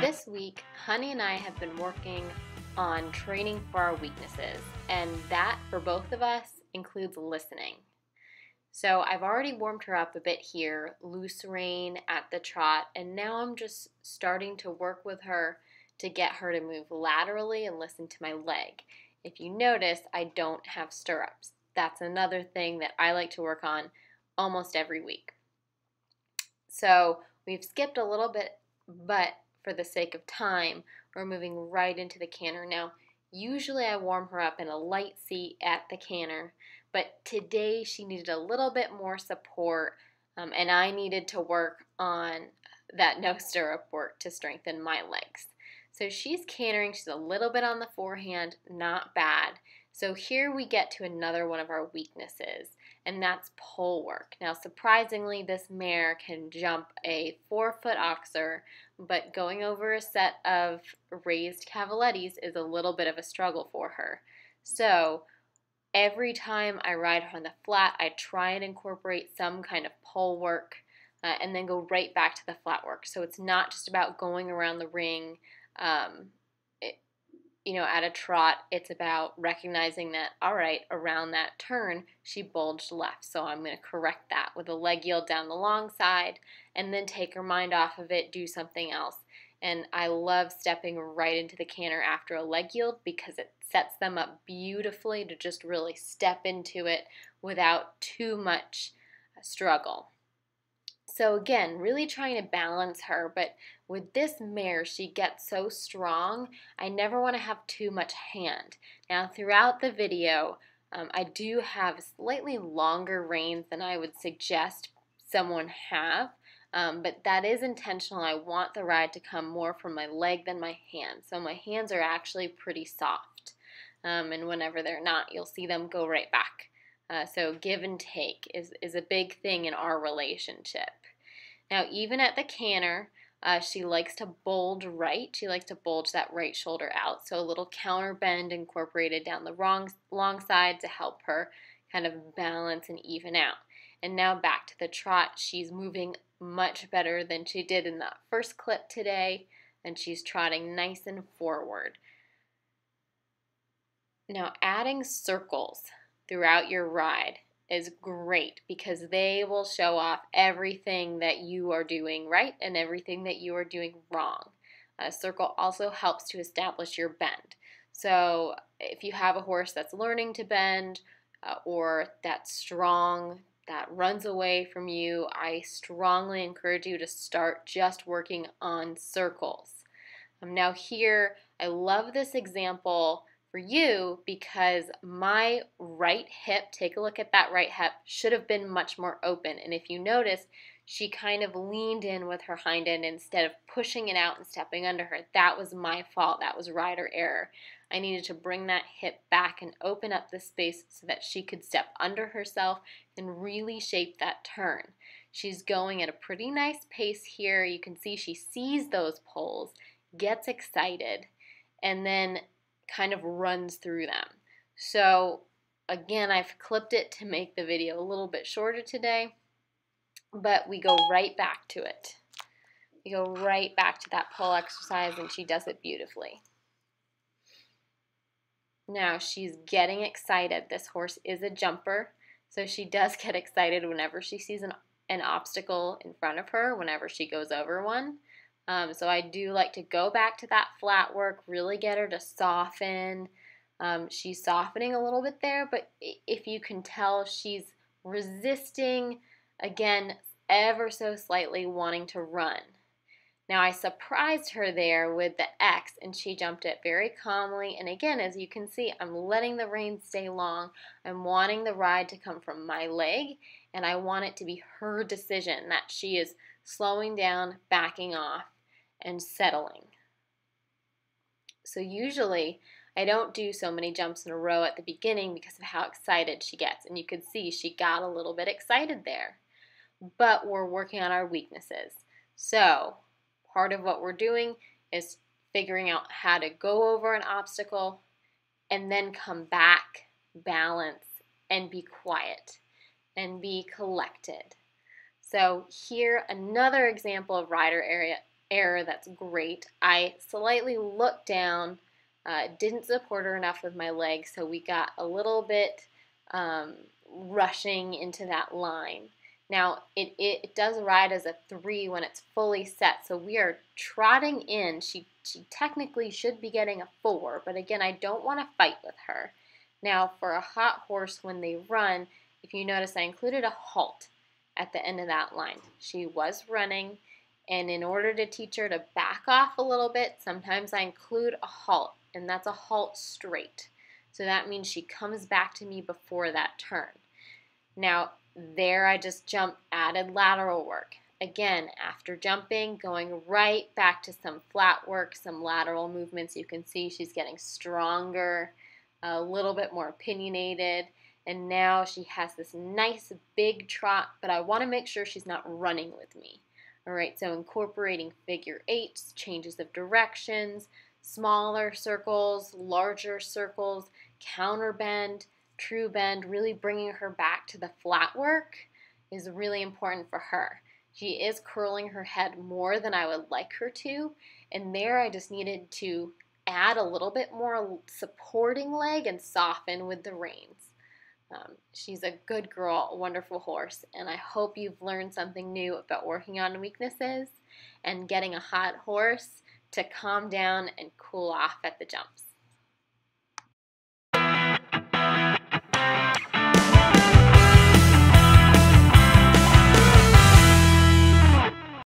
This week, Honey and I have been working on training for our weaknesses, and that for both of us includes listening. So I've already warmed her up a bit here, loose rein at the trot, and now I'm just starting to work with her to get her to move laterally and listen to my leg. If you notice, I don't have stirrups. That's another thing that I like to work on almost every week. So we've skipped a little bit, but for the sake of time, we're moving right into the canter. Now, usually I warm her up in a light seat at the canter, but today she needed a little bit more support, and I needed to work on that no stirrup work to strengthen my legs. So she's cantering, she's a little bit on the forehand, not bad. So here we get to another one of our weaknesses, and that's pole work. Now surprisingly, this mare can jump a 4-foot oxer, but going over a set of raised cavalettis is a little bit of a struggle for her. So every time I ride her on the flat, I try and incorporate some kind of pole work and then go right back to the flat work. So it's not just about going around the ring at a trot. It's about recognizing that, all right, around that turn, she bulged left. So I'm going to correct that with a leg yield down the long side and then take her mind off of it, do something else. And I love stepping right into the canter after a leg yield because it sets them up beautifully to just really step into it without too much struggle. So again, really trying to balance her, but with this mare, she gets so strong, I never want to have too much hand. Now throughout the video, I do have slightly longer reins than I would suggest someone have, but that is intentional. I want the ride to come more from my leg than my hand. So my hands are actually pretty soft, and whenever they're not, you'll see them go right back. So give and take is a big thing in our relationship. Now, even at the canter, she likes to bulge right. She likes to bulge that right shoulder out. So a little counter bend incorporated down the long side to help her kind of balance and even out. And now back to the trot. She's moving much better than she did in that first clip today, and she's trotting nice and forward. Now, adding circles throughout your ride is great because they will show off everything that you are doing right and everything that you are doing wrong. A circle also helps to establish your bend. So if you have a horse that's learning to bend or that's strong, that runs away from you, I strongly encourage you to start just working on circles. Now here, I love this example for you because my right hip, take a look at that right hip, should have been much more open. And if you notice, she kind of leaned in with her hind end instead of pushing it out and stepping under her. That was my fault. That was rider error. I needed to bring that hip back and open up the space so that she could step under herself and really shape that turn. She's going at a pretty nice pace here. You can see she sees those poles, gets excited, and then kind of runs through them. So again, I've clipped it to make the video a little bit shorter today, but we go right back to it. We go right back to that pole exercise, and she does it beautifully. Now she's getting excited. This horse is a jumper, so she does get excited whenever she sees an obstacle in front of her, whenever she goes over one. So I do like to go back to that flat work, really get her to soften. She's softening a little bit there, but if you can tell, she's resisting, again, ever so slightly wanting to run. Now I surprised her there with the X, and she jumped it very calmly. And again, as you can see, I'm letting the reins stay long. I'm wanting the ride to come from my leg, and I want it to be her decision that she is slowing down, backing off, and settling. So usually I don't do so many jumps in a row at the beginning because of how excited she gets. And you can see she got a little bit excited there. But we're working on our weaknesses. So part of what we're doing is figuring out how to go over an obstacle and then come back, balance, and be quiet and be collected. So here, another example of rider error that's great. I slightly looked down, didn't support her enough with my legs, so we got a little bit rushing into that line. Now, it does ride as a 3 when it's fully set, so we are trotting in. She technically should be getting a 4, but again, I don't want to fight with her. Now, for a hot horse, when they run, if you notice, I included a halt at the end of that line. She was running, and in order to teach her to back off a little bit, sometimes I include a halt, and that's a halt straight. So that means she comes back to me before that turn. Now, there I just jumped, added lateral work. Again, after jumping, going right back to some flat work, some lateral movements. You can see she's getting stronger, a little bit more opinionated, and now she has this nice big trot, but I want to make sure she's not running with me. All right, so incorporating figure eights, changes of directions, smaller circles, larger circles, counter bend, true bend, really bringing her back to the flat work is really important for her. She is curling her head more than I would like her to, and there I just needed to add a little bit more supporting leg and soften with the reins. She's a good girl, a wonderful horse, and I hope you've learned something new about working on weaknesses and getting a hot horse to calm down and cool off at the jumps.